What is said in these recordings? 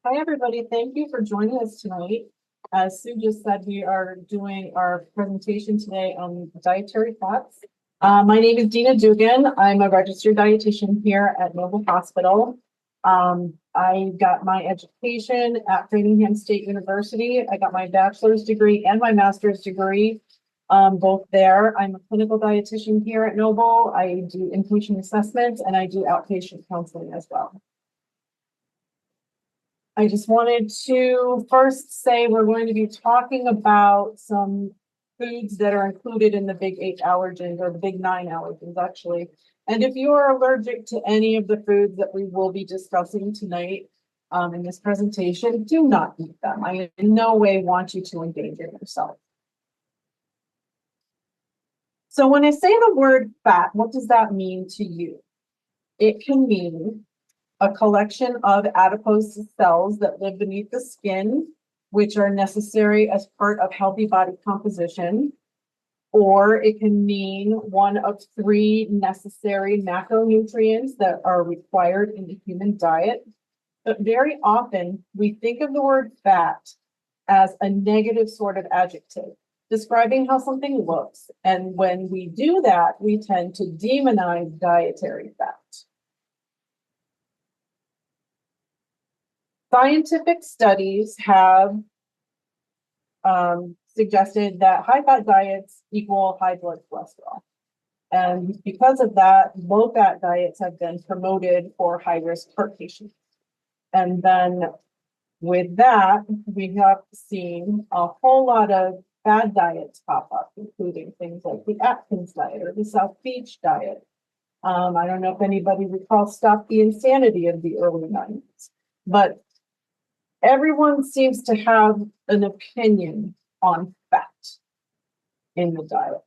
Hi, everybody. Thank you for joining us tonight. As Sue just said, we are doing our presentation today on dietary fats. My name is Dina Dugan. I'm a registered dietitian here at Noble Hospital. I got my education at Framingham State University. I got my bachelor's degree and my master's degree, both there. I'm a clinical dietitian here at Noble. I do inpatient assessments and I do outpatient counseling as well. I just wanted to first say we're going to be talking about some foods that are included in the big 8 allergens, or the big 9 allergens actually. And if you are allergic to any of the foods that we will be discussing tonight in this presentation, do not eat them. I in no way want you to endanger yourself. So when I say the word fat, what does that mean to you? It can mean a collection of adipose cells that live beneath the skin, which are necessary as part of healthy body composition. Or it can mean one of 3 necessary macronutrients that are required in the human diet. But very often we think of the word fat as a negative sort of adjective, describing how something looks. And when we do that, we tend to demonize dietary fat. Scientific studies have suggested that high fat diets equal high blood cholesterol. And because of that, low fat diets have been promoted for high risk heart patients. And then with that, we have seen a whole lot of bad diets pop up, including things like the Atkins diet or the South Beach diet. I don't know if anybody recalls Stop the Insanity of the early 90s, but everyone seems to have an opinion on fat in the diet.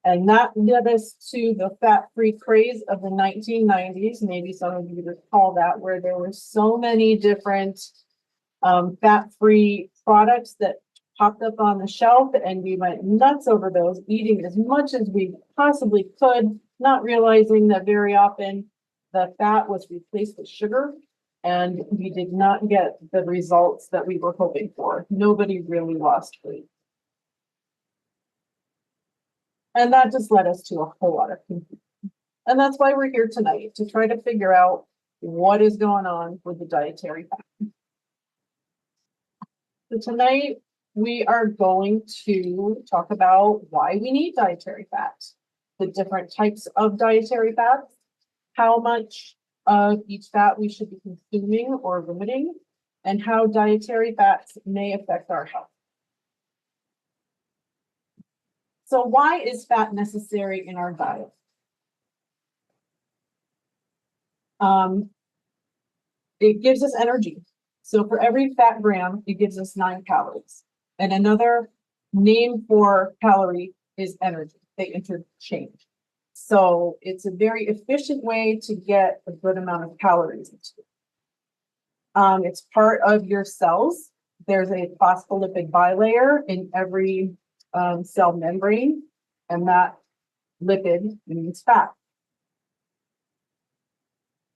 And that led us to the fat-free craze of the 1990s. Maybe some of you recall that, where there were so many different fat-free products that popped up on the shelf, and we went nuts over those, eating as much as we possibly could, not realizing that very often the fat was replaced with sugar. And we did not get the results that we were hoping for. Nobody really lost weight. And that just led us to a whole lot of confusion. And that's why we're here tonight, to try to figure out what is going on with the dietary fat. So tonight, we are going to talk about why we need dietary fat, the different types of dietary fats, how much of each fat we should be consuming or limiting, and how dietary fats may affect our health. So why is fat necessary in our diet? It gives us energy. So for every fat gram, it gives us 9 calories. And another name for calorie is energy. They interchange. So it's a very efficient way to get a good amount of calories into it. It's part of your cells. There's a phospholipid bilayer in every cell membrane, and that lipid means fat.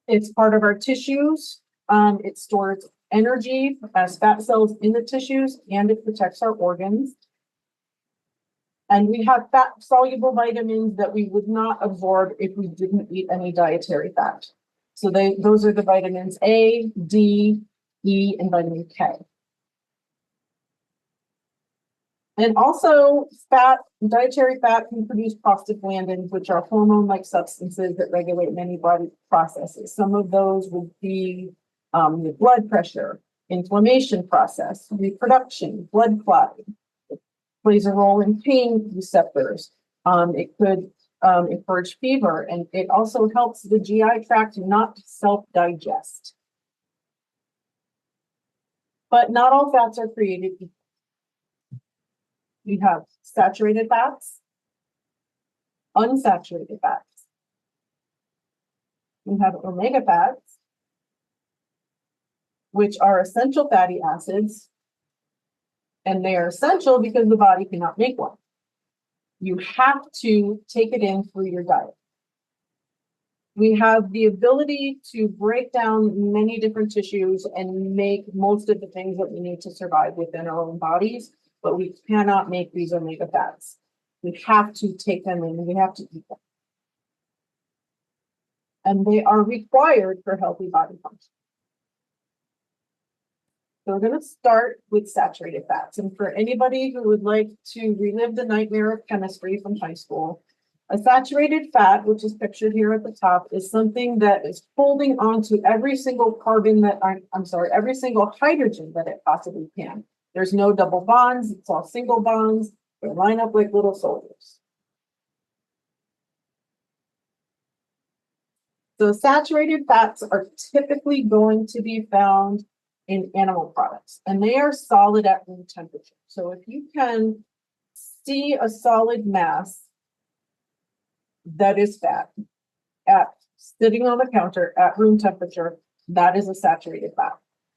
It's part of our tissues. It stores energy as fat cells in the tissues, and it protects our organs. And we have fat-soluble vitamins that we would not absorb if we didn't eat any dietary fat. So those are the vitamins A, D, E, and vitamin K. And also, dietary fat can produce prostaglandins, which are hormone-like substances that regulate many body processes. Some of those would be the blood pressure, inflammation process, reproduction, blood clotting. Plays a role in pain receptors. It could encourage fever, and it also helps the GI tract not self-digest. But not all fats are created equal. We have saturated fats, unsaturated fats. We have omega fats, which are essential fatty acids. And they are essential because the body cannot make one. You have to take it in through your diet. We have the ability to break down many different tissues and make most of the things that we need to survive within our own bodies, but we cannot make these omega fats. We have to take them in, we have to eat them. And they are required for healthy body function. So we're going to start with saturated fats. And for anybody who would like to relive the nightmare of chemistry from high school, a saturated fat, which is pictured here at the top, is something that is holding on to every single carbon that, every single hydrogen that it possibly can. There's no double bonds, it's all single bonds. They line up like little soldiers. So saturated fats are typically going to be found in animal products, and they are solid at room temperature. So if you can see a solid mass that is fat sitting on the counter at room temperature, that is a saturated fat.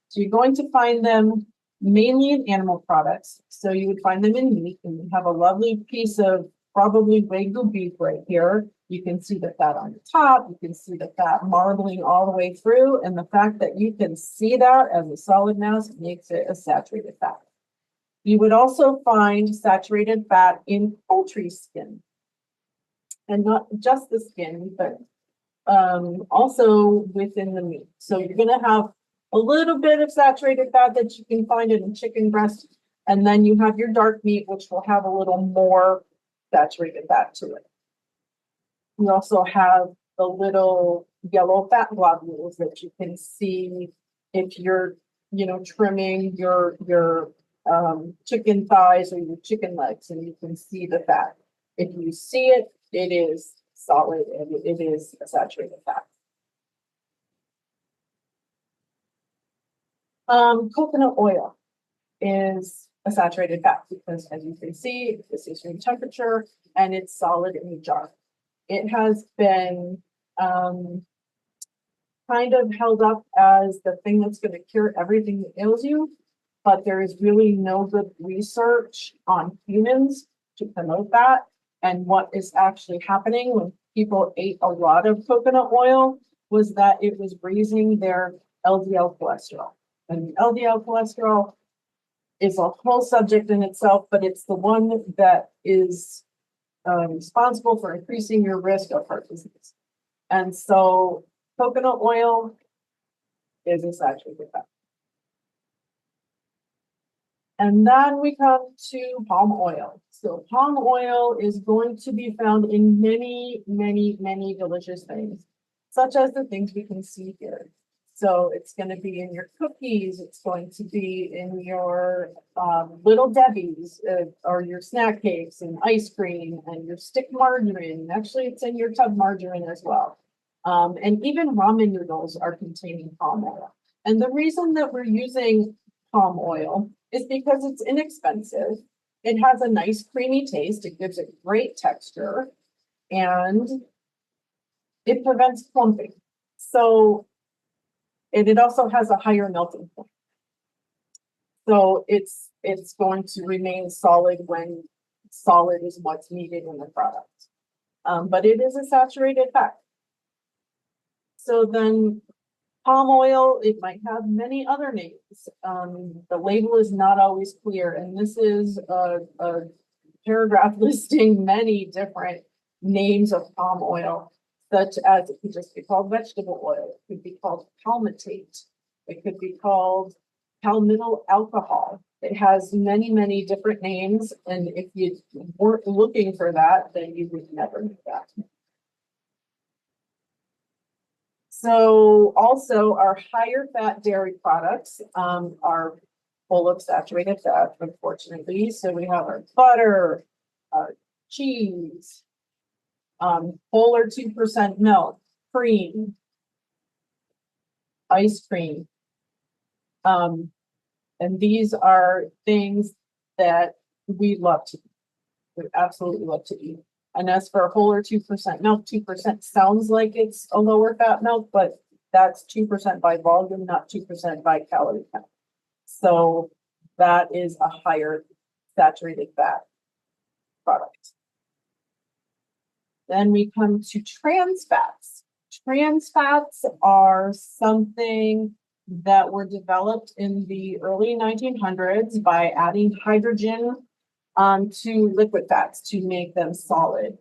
So you're going to find them mainly in animal products. So you would find them in meat, and you have a lovely piece of probably Wagyu beef right here. You can see the fat on the top, you can see the fat marbling all the way through, and the fact that you can see that as a solid mass makes it a saturated fat. You would also find saturated fat in poultry skin. And not just the skin, but also within the meat. So you're going to have a little bit of saturated fat that you can find in chicken breast, and then you have your dark meat, which will have a little more saturated fat to it. You also have the little yellow fat globules that you can see if you're, trimming your chicken thighs or your chicken legs, and you can see the fat. If you see it, it is solid and it is a saturated fat. Coconut oil is a saturated fat because, as you can see, this is room temperature and it's solid in the jar. It has been kind of held up as the thing that's going to cure everything that ails you, but there is really no good research on humans to promote that. And what is actually happening when people ate a lot of coconut oil was that it was raising their LDL cholesterol. And LDL cholesterol is a whole subject in itself, but it's the one that is responsible for increasing your risk of heart disease. And so coconut oil is a saturated fat. And then we come to palm oil. So palm oil is going to be found in many, many, many delicious things, such as the things we can see here. So it's going to be in your cookies, it's going to be in your Little Debbie's or your snack cakes and ice cream and your stick margarine. Actually, it's in your tub margarine as well. And even ramen noodles are containing palm oil. And the reason that we're using palm oil is because it's inexpensive. It has a nice creamy taste. It gives it great texture, and it prevents clumping. So, and it also has a higher melting point. So it's going to remain solid when solid is what's needed in the product. But it is a saturated fat. So then palm oil, it might have many other names. The label is not always clear, and this is a paragraph listing many different names of palm oil, such as it could just be called vegetable oil, it could be called palmitate, it could be called palmital alcohol. It has many, many different names, and if you weren't looking for that, then you would never know that. So also our higher fat dairy products are full of saturated fat, unfortunately. So we have our butter, our cheese, whole or 2% milk, cream, ice cream. And these are things that we love to eat. We absolutely love to eat. And as for whole or 2% milk, 2% sounds like it's a lower fat milk, but that's 2% by volume, not 2% by calorie count. So that is a higher saturated fat product. Then we come to trans fats. trans fats are something that were developed in the early 1900s by adding hydrogen to liquid fats to make them solid.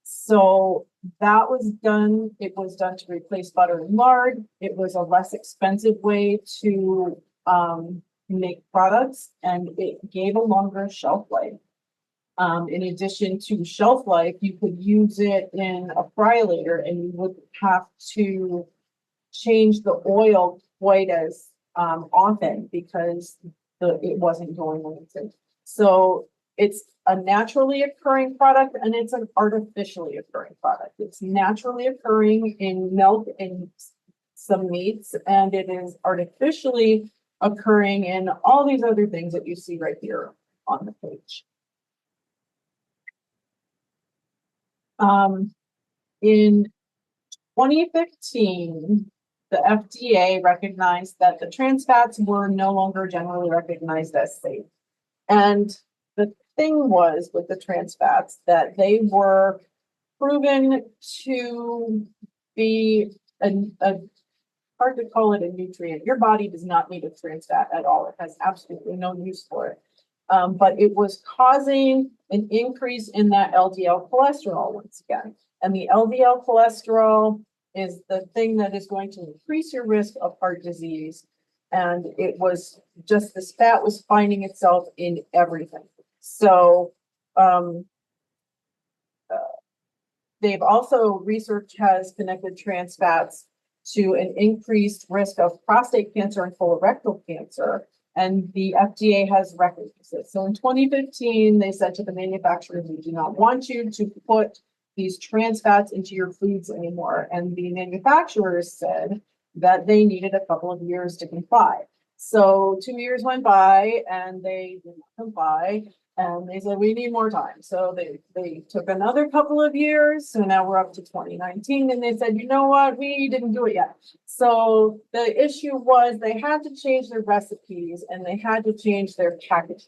So that was done. It was done to replace butter and lard. It was a less expensive way to make products, and it gave a longer shelf life. In addition to shelf life, you could use it in a fry later, and you wouldn't have to change the oil quite as often because it wasn't going into. So it's a naturally occurring product, and it's an artificially occurring product. It's naturally occurring in milk and some meats, and it is artificially occurring in all these other things that you see right here on the page. In 2015, the FDA recognized that the trans fats were no longer generally recognized as safe. And the thing was with the trans fats that they were proven to be hard to call it a nutrient. Your body does not need a trans fat at all. It has absolutely no use for it. But it was causing an increase in that LDL cholesterol once again. And the LDL cholesterol is the thing that is going to increase your risk of heart disease. And it was just, this fat was finding itself in everything. So they've also, research has connected trans fats to an increased risk of prostate cancer and colorectal cancer. And the FDA has recognized it. So in 2015, they said to the manufacturers, we do not want you to put these trans fats into your foods anymore. And the manufacturers said that they needed a couple of years to comply. So 2 years went by and they did not comply. And they said, we need more time. So they took another couple of years. So now we're up to 2019. And they said, you know what, we didn't do it yet. So the issue was they had to change their recipes and they had to change their packaging.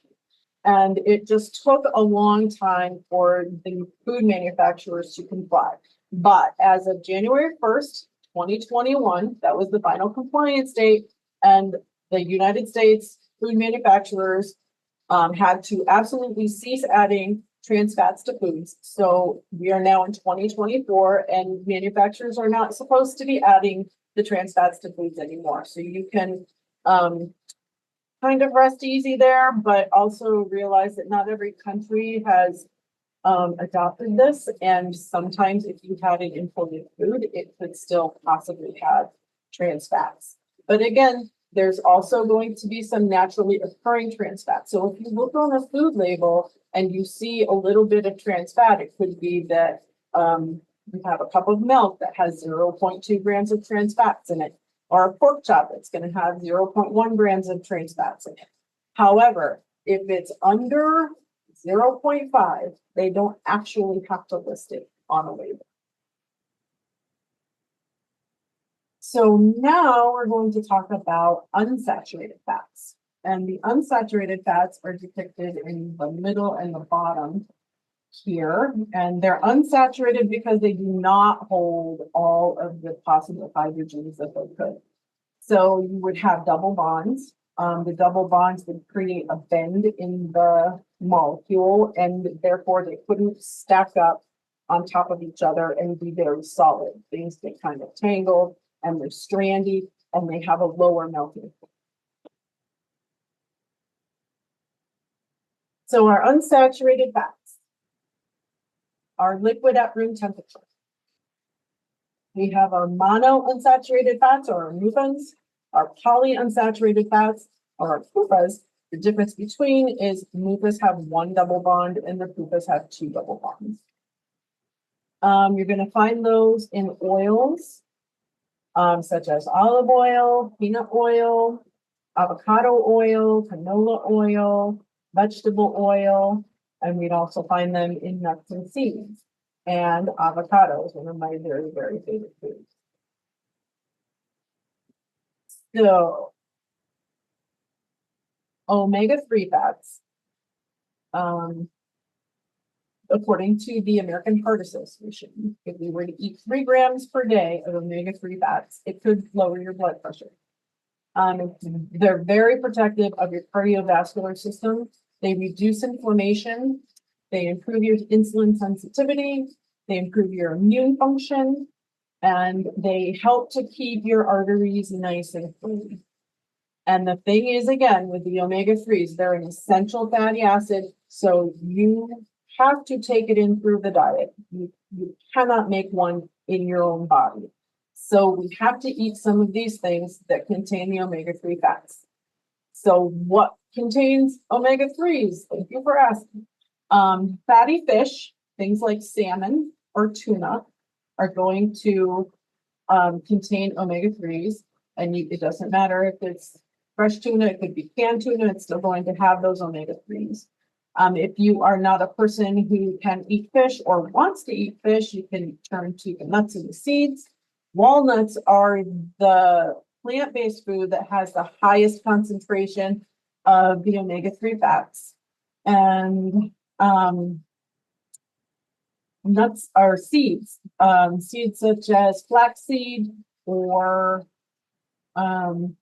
And it just took a long time for the food manufacturers to comply. But as of January 1st, 2021, that was the final compliance date. And the United States food manufacturers had to absolutely cease adding trans fats to foods. So we are now in 2024 and manufacturers are not supposed to be adding the trans fats to foods anymore. So you can kind of rest easy there, but also realize that not every country has adopted this. And sometimes if you had an imported food, it could still possibly have trans fats. But again, there's also going to be some naturally occurring trans fat. So if you look on a food label and you see a little bit of trans fat, it could be that you have a cup of milk that has 0.2 grams of trans fats in it, or a pork chop that's going to have 0.1 grams of trans fats in it. However, if it's under 0.5, they don't actually have to list it on a label. So now we're going to talk about unsaturated fats. And the unsaturated fats are depicted in the middle and the bottom here. And they're unsaturated because they do not hold all of the possible hydrogens that they could. So you would have double bonds. The double bonds would create a bend in the molecule, and therefore they couldn't stack up on top of each other and be very solid. Things get kind of tangled, and they're strandy, and they have a lower melting point. So our unsaturated fats are liquid at room temperature. We have our monounsaturated fats, or our MUFAs, our polyunsaturated fats, or our PUFAs. The difference between is MUFAs have one double bond and the PUFAs have two double bonds. You're going to find those in oils, such as olive oil, peanut oil, avocado oil, canola oil, vegetable oil, and we'd also find them in nuts and seeds. And avocados, one of my very, very favorite foods. So, omega-3 fats, according to the American Heart Association, if we were to eat 3 grams per day of omega-3 fats, it could lower your blood pressure. They're very protective of your cardiovascular system. They reduce inflammation. They improve your insulin sensitivity. They improve your immune function. And they help to keep your arteries nice and clean. And the thing is, again, with the omega-3s, they're an essential fatty acid. So you have to take it in through the diet. You cannot make one in your own body. So we have to eat some of these things that contain the omega-3 fats. So what contains omega-3s? Thank you for asking. Fatty fish, things like salmon or tuna, are going to contain omega-3s. And it doesn't matter if it's fresh tuna, it could be canned tuna, it's still going to have those omega-3s. If you are not a person who can eat fish or wants to eat fish, you can turn to the nuts and the seeds. Walnuts are the plant-based food that has the highest concentration of the omega-3 fats. And nuts are seeds, seeds such as flaxseed or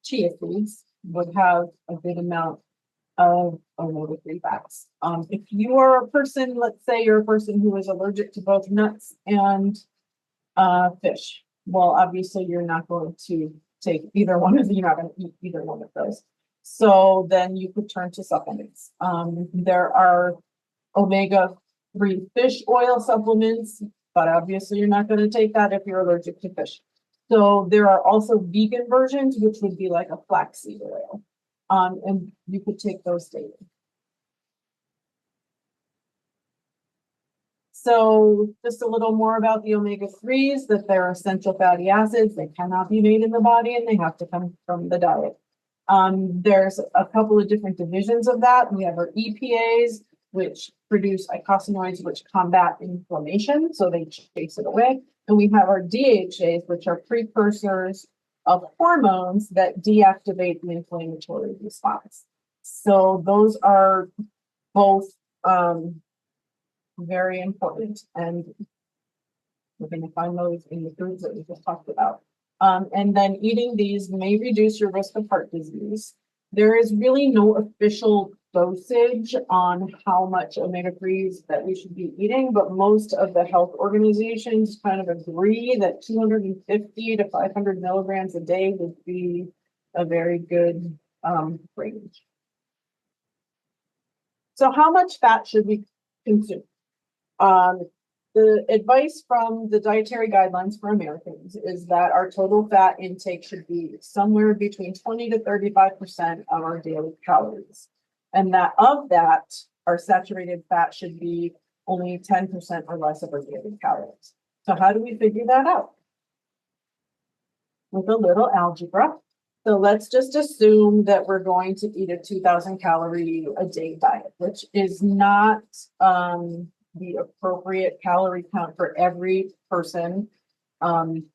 chia seeds would have a good amount of omega-3 fats. If you are a person, let's say you're a person who is allergic to both nuts and fish, well, obviously you're not going to take either one of them, you're not going to eat either one of those. So then you could turn to supplements. There are omega-3 fish oil supplements, but obviously you're not going to take that if you're allergic to fish. So there are also vegan versions, which would be like a flaxseed oil. And you could take those daily. So just a little more about the omega-3s, that they're essential fatty acids. They cannot be made in the body and they have to come from the diet. There's a couple of different divisions of that. We have our EPAs, which produce eicosanoids, which combat inflammation, so they chase it away. And we have our DHAs, which are precursors of hormones that deactivate the inflammatory response. So those are both very important, and we're going to find those in the foods that we just talked about. And then eating these may reduce your risk of heart disease. There is really no official dosage on how much omega-3s that we should be eating, but most of the health organizations kind of agree that 250 to 500 milligrams a day would be a very good range. So how much fat should we consume? The advice from the dietary guidelines for Americans is that our total fat intake should be somewhere between 20 to 35% of our daily calories. And that of that, our saturated fat should be only 10% or less of our daily calories. So how do we figure that out? With a little algebra. So let's just assume that we're going to eat a 2,000 calorie a day diet, which is not the appropriate calorie count for every person in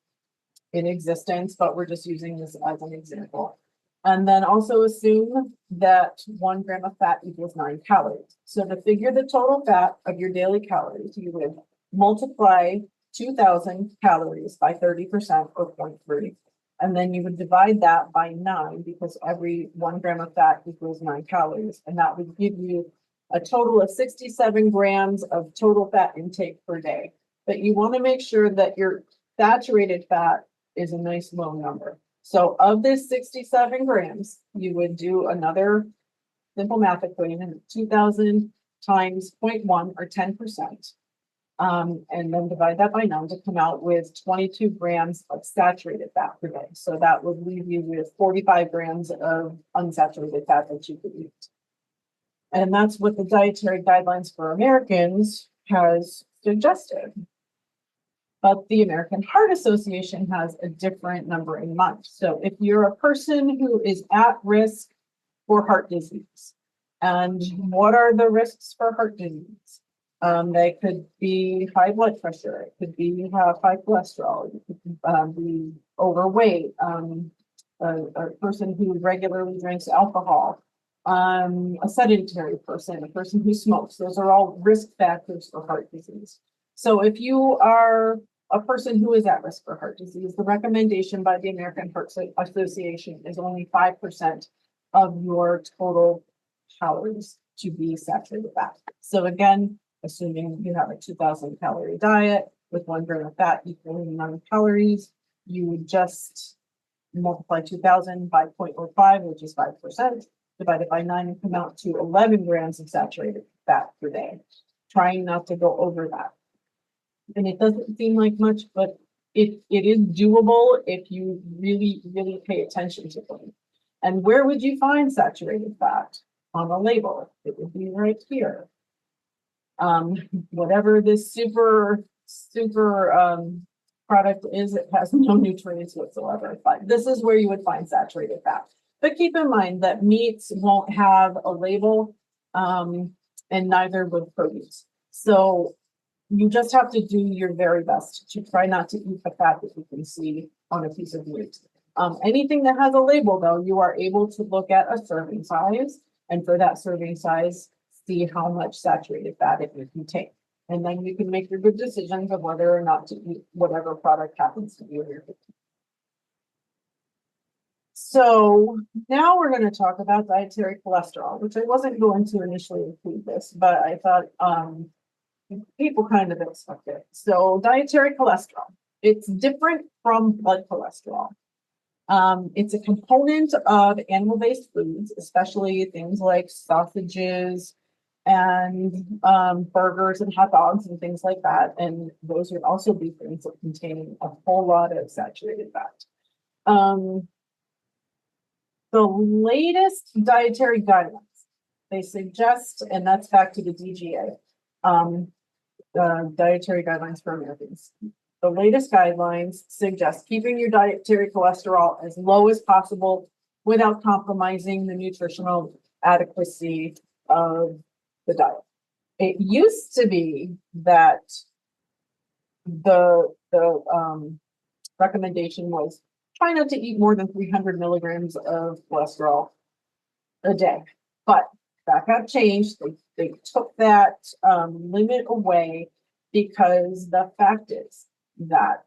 existence, but we're just using this as an example. And then also assume that 1 gram of fat equals 9 calories. So to figure the total fat of your daily calories, you would multiply 2,000 calories by 30% or 0.3. And then you would divide that by 9, because every 1 gram of fat equals 9 calories. And that would give you a total of 67 grams of total fat intake per day. But you want to make sure that your saturated fat is a nice low number. So of this 67 grams, you would do another simple math equation, 2,000 times 0.1 or 10%. And then divide that by 9 to come out with 22 grams of saturated fat per day. So that would leave you with 45 grams of unsaturated fat that you could eat. And that's what the dietary guidelines for Americans has suggested. But the American Heart Association has a different number in mind. So if you're a person who is at risk for heart disease, and what are the risks for heart disease? They could be high blood pressure, it could be high cholesterol, it could be overweight, a person who regularly drinks alcohol, a sedentary person, a person who smokes. Those are all risk factors for heart disease. So if you are a person who is at risk for heart disease, the recommendation by the American Heart Association is only 5% of your total calories to be saturated fat. So again, assuming you have a 2,000 calorie diet with 1 gram of fat equaling the amount of calories, you would just multiply 2,000 by 0.05, which is 5%, divided by 9 and come out to 11 grams of saturated fat per day, trying not to go over that. And it doesn't seem like much, but it is doable if you really, really pay attention to them. And where would you find saturated fat? On the label. It would be right here. Whatever this super product is, it has no nutrients whatsoever. But this is where you would find saturated fat. But keep in mind that meats won't have a label, and neither would produce. So you just have to do your very best to try not to eat the fat that you can see on a piece of meat. Anything that has a label, though, you are able to look at a serving size, and for that serving size, see how much saturated fat it would contain. And then you can make your good decisions of whether or not to eat whatever product happens to be in your food. So now we're going to talk about dietary cholesterol, which I wasn't going to initially include this, but I thought people kind of expect it. So dietary cholesterol, it's different from blood cholesterol. It's a component of animal-based foods, especially things like sausages and burgers and hot dogs and things like that. And those would also be things that contain a whole lot of saturated fat. The latest dietary guidelines, they suggest, and that's back to the DGA, Dietary Guidelines for Americans. The latest guidelines suggest keeping your dietary cholesterol as low as possible without compromising the nutritional adequacy of the diet. It used to be that the recommendation was try not to eat more than 300 milligrams of cholesterol a day, but that got changed. They took that limit away because the fact is that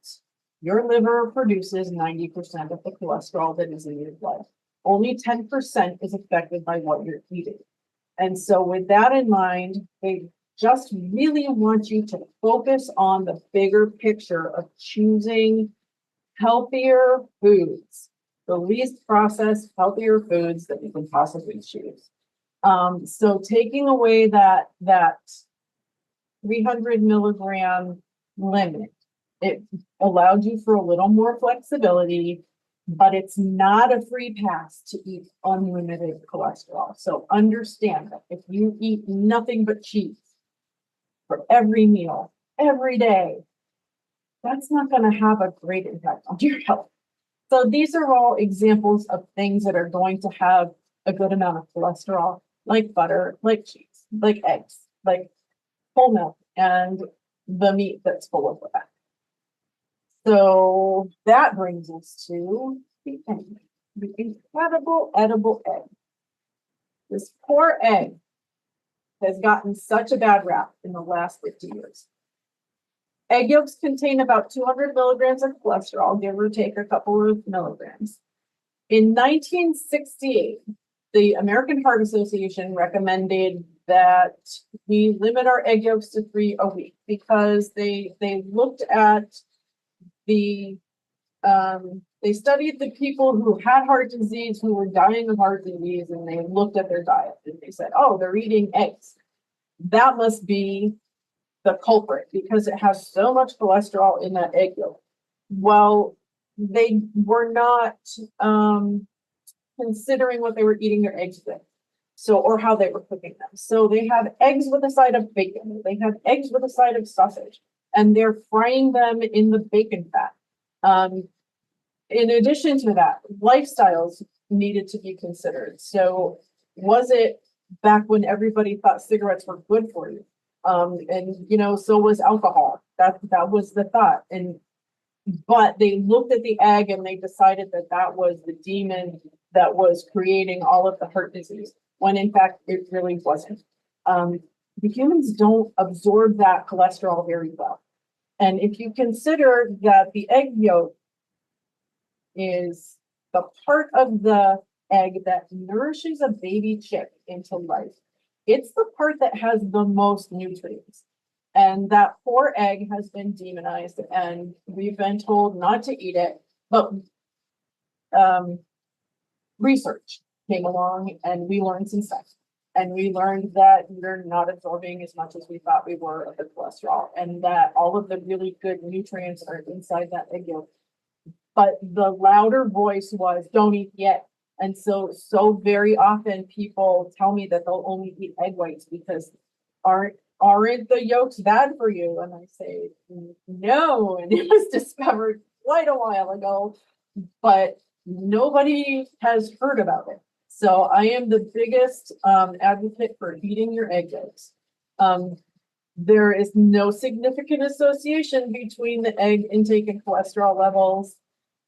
your liver produces 90% of the cholesterol that is in your blood. Only 10% is affected by what you're eating. And so with that in mind, they just really want you to focus on the bigger picture of choosing healthier foods, the least processed, healthier foods that you can possibly choose. So taking away that 300 milligram limit, it allowed you for a little more flexibility, but it's not a free pass to eat unlimited cholesterol. So understand that if you eat nothing but cheese for every meal, every day, that's not going to have a great impact on your health. So these are all examples of things that are going to have a good amount of cholesterol, like butter, like cheese, like eggs, like whole milk, and the meat that's full of fat. So that brings us to the egg, the incredible edible egg. This poor egg has gotten such a bad rap in the last 50 years. Egg yolks contain about 200 milligrams of cholesterol, give or take a couple of milligrams. In 1968, the American Heart Association recommended that we limit our egg yolks to 3 a week because they looked at they studied the people who had heart disease, who were dying of heart disease, and they looked at their diet and they said, oh, they're eating eggs. That must be the culprit because it has so much cholesterol in that egg yolk. Well, they were not considering what they were eating their eggs with. So, or how they were cooking them. So they have eggs with a side of bacon. They have eggs with a side of sausage, and they're frying them in the bacon fat. In addition to that, lifestyles needed to be considered. So was it back when everybody thought cigarettes were good for you? And so was alcohol. That was the thought. But they looked at the egg and they decided that was the demon that was creating all of the heart disease, when in fact it really wasn't. The humans don't absorb that cholesterol very well. And if you consider that the egg yolk is the part of the egg that nourishes a baby chick into life, it's the part that has the most nutrients. And that poor egg has been demonized, and we've been told not to eat it. But research came along, and we learned some stuff. And we learned that we're not absorbing as much as we thought we were of the cholesterol, and that all of the really good nutrients are inside that egg yolk. But the louder voice was, don't eat yet. And so very often people tell me that they'll only eat egg whites because aren't the yolks bad for you? And I say, no. And it was discovered quite a while ago, but nobody has heard about it. So I am the biggest advocate for eating your egg yolks. There is no significant association between the egg intake and cholesterol levels.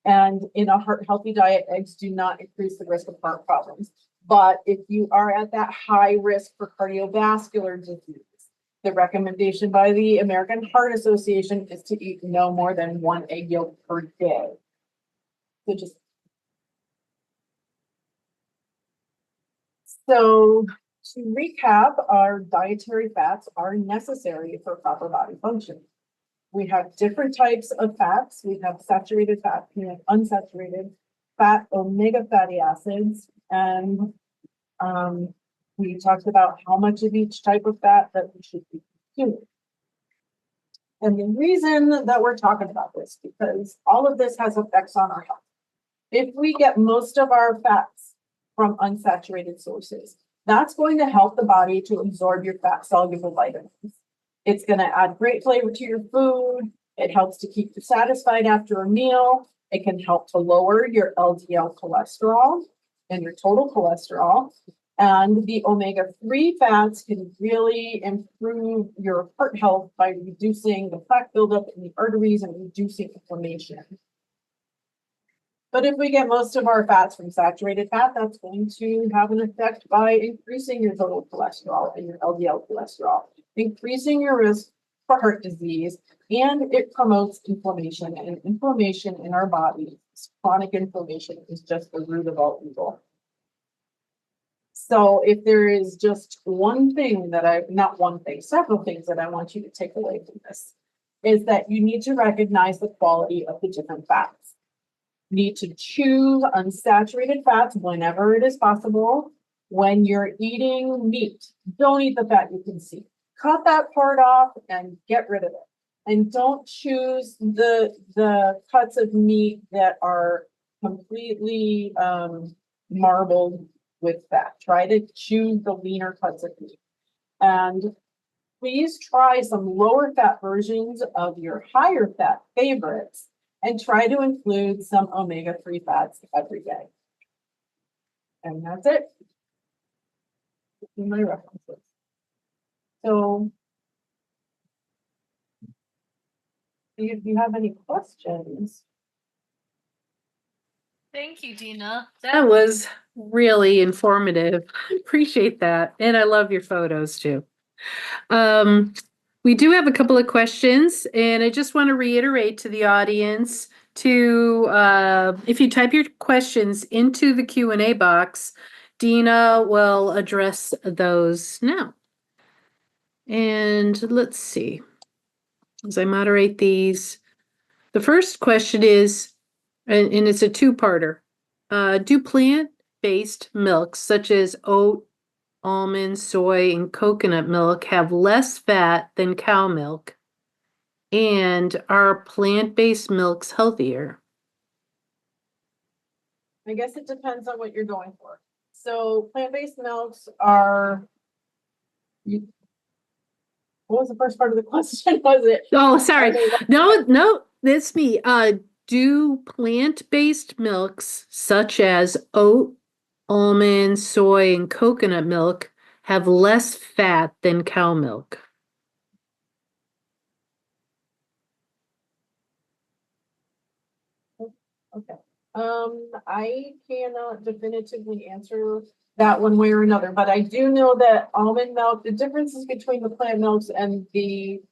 And in a healthy diet, eggs do not increase the risk of heart problems. But if you are at that high risk for cardiovascular disease, the recommendation by the American Heart Association is to eat no more than 1 egg yolk per day. So to recap, our dietary fats are necessary for proper body function. We have different types of fats. We have saturated fat, we have unsaturated fat, omega fatty acids, and we talked about how much of each type of fat that we should be consuming. And the reason that we're talking about this, because all of this has effects on our health. If we get most of our fats from unsaturated sources, that's going to help the body to absorb your fat soluble vitamins. It's going to add great flavor to your food. It helps to keep you satisfied after a meal. It can help to lower your LDL cholesterol and your total cholesterol. And the omega-3 fats can really improve your heart health by reducing the plaque buildup in the arteries and reducing inflammation. But if we get most of our fats from saturated fat, that's going to have an effect by increasing your total cholesterol and your LDL cholesterol, increasing your risk for heart disease, and it promotes inflammation. And inflammation in our bodies, chronic inflammation, is just the root of all evil. So if there is just one thing that several things that I want you to take away from this, is that you need to recognize the quality of the different fats. Need to choose unsaturated fats whenever it is possible. When you're eating meat, don't eat the fat you can see. Cut that part off and get rid of it. And don't choose the cuts of meat that are completely marbled with fat. Try to choose the leaner cuts of meat. And please try some lower fat versions of your higher fat favorites, and try to include some omega-3 fats every day. And that's it. My references. So, if you have any questions. Thank you, Dina. That was really informative. I appreciate that. And I love your photos too. We do have a couple of questions, and I just want to reiterate to the audience to, if you type your questions into the Q&A box, Dina will address those now. And let's see, as I moderate these, the first question is, and it's a two-parter. Do plant-based milks such as oat, almond, soy, and coconut milk have less fat than cow milk? And are plant-based milks healthier? I guess it depends on what you're going for. So plant-based milks are, what was the first part of the question? Was it? Oh, sorry. No, that's me. Do plant-based milks such as oat, almond, soy, and coconut milk have less fat than cow milk? Okay. I cannot definitively answer that one way or another, but I do know that almond milk, the differences between the plant milks and the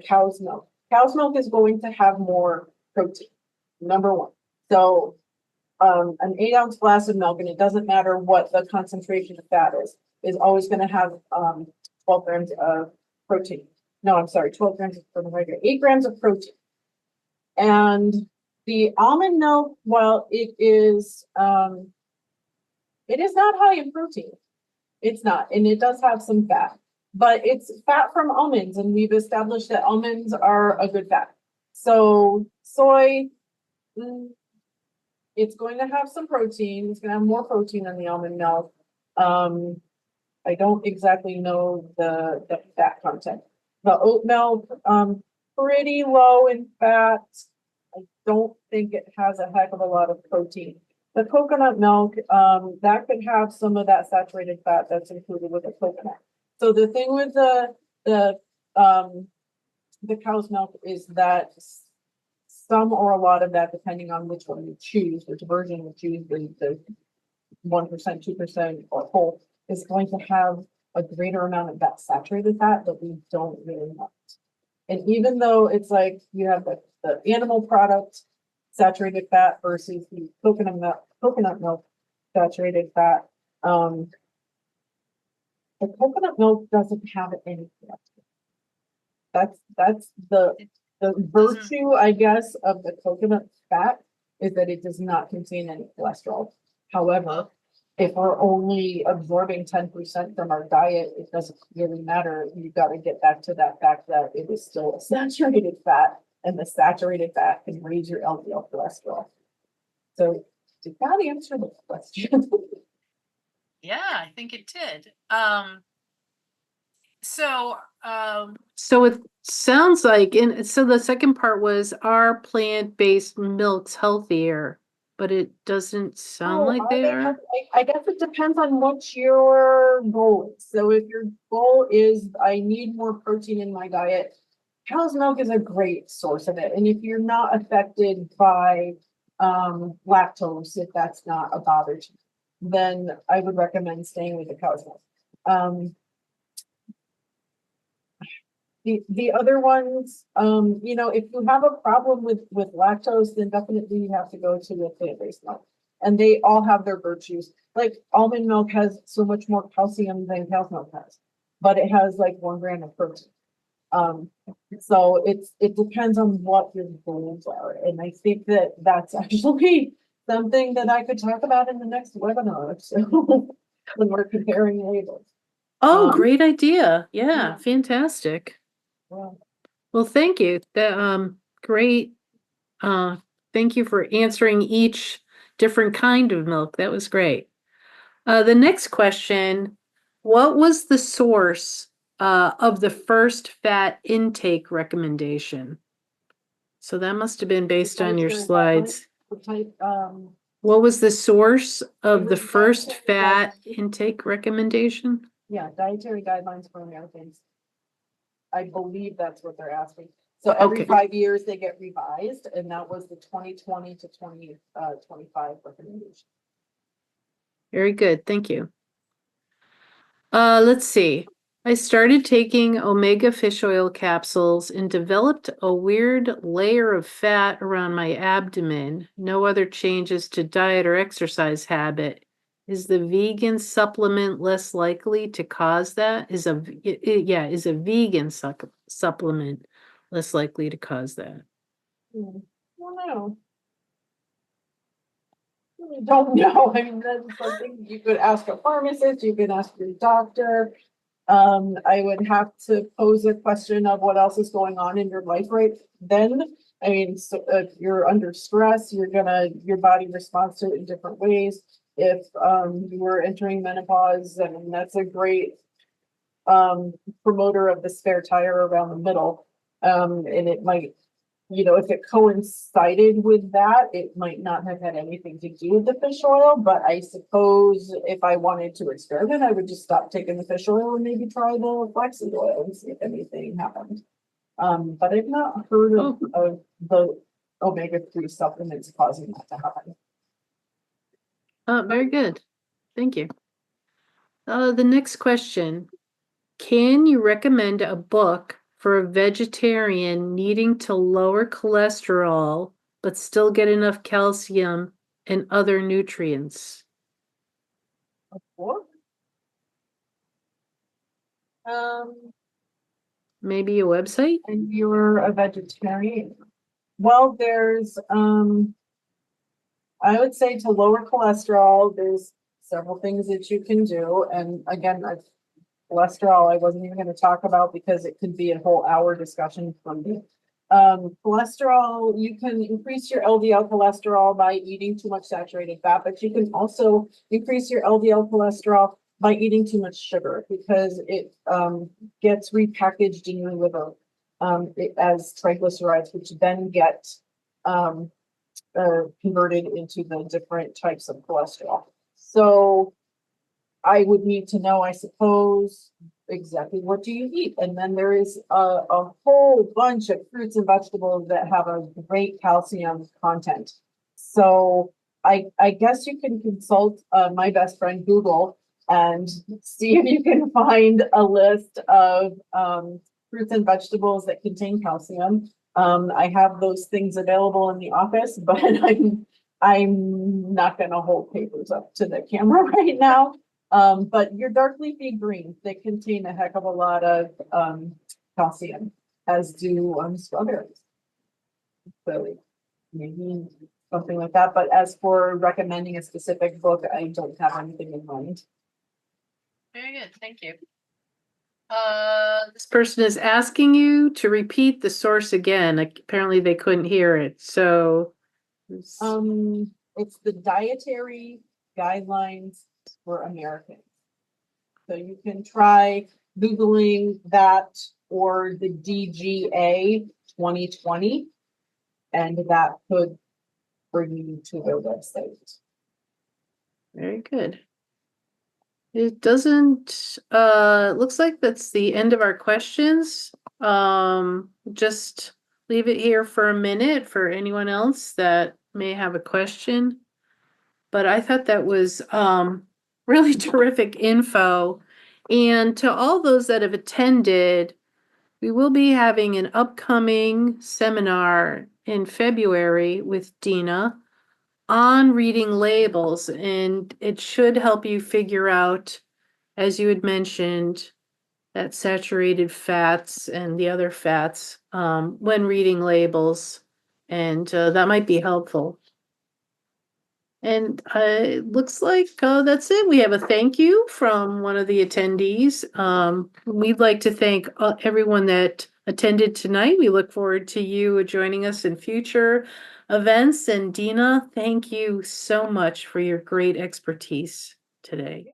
cow's milk. Cow's milk is going to have more protein, number one. So an 8 ounce glass of milk, and it doesn't matter what the concentration of fat is always going to have 12 grams of protein. No, I'm sorry, 12 grams of carbohydrate, 8 grams of protein. And the almond milk, while it is not high in protein. It's not, and it does have some fat, but it's fat from almonds, and we've established that almonds are a good fat. So soy, it's going to have some protein. It's going to have more protein than the almond milk. I don't exactly know the fat content. The oat milk, pretty low in fat. I don't think it has a heck of a lot of protein. The coconut milk, that could have some of that saturated fat that's included with the coconut. So the thing with the cow's milk is that some or a lot of that, depending on which one you choose, which version you choose, the 1%, 2%, or whole, is going to have a greater amount of that saturated fat that we don't really want. And even though it's like you have the animal product saturated fat versus the coconut milk saturated fat, the coconut milk doesn't have any cholesterol. That's the virtue, I guess, of the coconut fat is that it does not contain any cholesterol. However, if we're only absorbing 10% from our diet, it doesn't really matter. You've got to get back to that fact that it is still a saturated fat, and the saturated fat can raise your LDL cholesterol. So did that answer the question? Yeah, I think it did. So it sounds like, and so the second part was, are plant-based milks healthier? But it doesn't sound like they are. I guess it depends on what your goal is. So if your goal is, I need more protein in my diet, cow's milk is a great source of it. And if you're not affected by lactose, if that's not a bother to you, then I would recommend staying with the cow's milk. The other ones, if you have a problem with lactose, then definitely you have to go to a plant-based milk. And they all have their virtues. Like almond milk has so much more calcium than cow's milk has, but it has like 1 gram of protein. So it depends on what your goals are. And I think that that's actually something that I could talk about in the next webinar. So when we're comparing labels. Oh, great idea. Yeah, fantastic. Well, thank you. Great. Thank you for answering each different kind of milk. That was great. The next question, what was the source of the first fat intake recommendation? So that must have been based on your slides. What was the source of the first fat intake recommendation? Yeah, dietary guidelines for Americans. I believe that's what they're asking. So every 5 years they get revised, and that was the 2020 to 2025 recommendation. Very good, thank you. Let's see. I started taking omega fish oil capsules and developed a weird layer of fat around my abdomen. No other changes to diet or exercise habit. Is the vegan supplement less likely to cause that? Is a vegan supplement less likely to cause that? I don't know. I don't know. I mean, that's something you could ask a pharmacist, you could ask your doctor. I would have to pose a question of what else is going on in your life right then. I mean, so if you're under stress, your body responds to it in different ways. If you were entering menopause, I mean, that's a great promoter of the spare tire around the middle. And it might, if it coincided with that, it might not have had anything to do with the fish oil. But I suppose if I wanted to experiment, I would just stop taking the fish oil and maybe try the flaxseed oil and see if anything happened. But I've not heard of the omega-3 supplements causing that to happen. Very good. Thank you. The next question. Can you recommend a book for a vegetarian needing to lower cholesterol but still get enough calcium and other nutrients? Book? Maybe a website? And you're a vegetarian. Well, there's, I would say to lower cholesterol, there's several things that you can do. And again, cholesterol, I wasn't even going to talk about because it could be a whole hour discussion from me. Cholesterol, you can increase your LDL cholesterol by eating too much saturated fat, but you can also increase your LDL cholesterol by eating too much sugar because it gets repackaged in your liver as triglycerides, which then get converted into the different types of cholesterol. So I would need to know, I suppose, exactly what do you eat? And then there is a whole bunch of fruits and vegetables that have a great calcium content. So I guess you can consult my best friend Google and see if you can find a list of fruits and vegetables that contain calcium. I have those things available in the office, but I'm not going to hold papers up to the camera right now. But your dark leafy greens, they contain a heck of a lot of calcium, as do strawberries. So maybe something like that. But as for recommending a specific book, I don't have anything in mind. Very good, thank you. This person is asking you to repeat the source again. Like, apparently they couldn't hear it. So It's the Dietary Guidelines for Americans. So you can try Googling that or the DGA 2020, and that could bring you to their website. very good. It doesn't, looks like that's the end of our questions. Just leave it here for a minute for anyone else that may have a question. But I thought that was really terrific info. And to all those that have attended, we will be having an upcoming seminar in February with Dina on reading labels, and it should help you figure out, as you had mentioned, that saturated fats and the other fats when reading labels, and that might be helpful. And it looks like that's it. We have a thank you from one of the attendees. We'd like to thank everyone that attended tonight. We look forward to you joining us in future events. And Dina, thank you so much for your great expertise today.